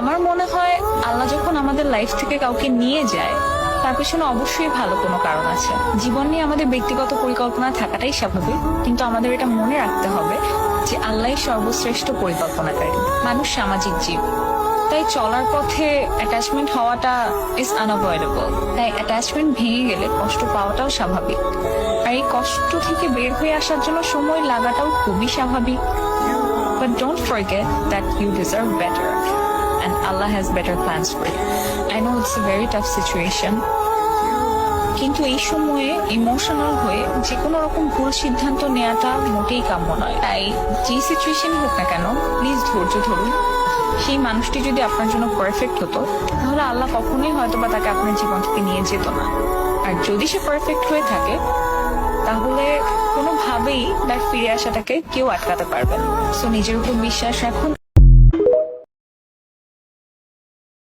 আমার মনে হয় আল্লাহ যখন আমাদের লাইফ থেকে কাউকে নিয়ে যায় তার পিছনে অবশ্যই ভালো কোনো কারণ আছে। জীবন নিয়ে আমাদের ব্যক্তিগত পরিকল্পনা থাকাটাই স্বাভাবিক, কিন্তু আমাদের এটা মনে রাখতে হবে যে আল্লাহই সর্বশ্রেষ্ঠ পরিকল্পনাকারী। মানুষ সামাজিক জীব, তাই চলার পথে অ্যাটাচমেন্ট হওয়াটা ইজ আনঅ্যাভয়েডেবল। তাই অ্যাটাচমেন্ট ভেঙে গেলে কষ্ট পাওয়াটাও স্বাভাবিক, আর এই কষ্ট থেকে বের হয়ে আসার জন্য সময় লাগাটাও খুবই স্বাভাবিক। But don't forget that you deserve better and Allah has better plans for you. I know it's a very tough situation, কিন্তু এই সময়ে ইমোশনাল হয়ে যে কোনো রকম ভুল সিদ্ধান্ত নেওয়াটা মোটেই কাম্য নয়। তাই যে সিচুয়েশন হোক না কেন, প্লিজ ধৈর্য ধরুন। সেই মানুষটি যদি আপনার জন্য পারফেক্ট হতো, তাহলে আল্লাহ কখনোই হয়তো বা তাকে আপনার জীবন থেকে নিয়ে যেত না। আর যদি সে পারফেক্ট হয়ে থাকে, তাহলে কোনোভাবেই তার ফিরে আসাটাকে কেউ আটকাতে পারবে না। সো নিজের উপর বিশ্বাস রাখুন।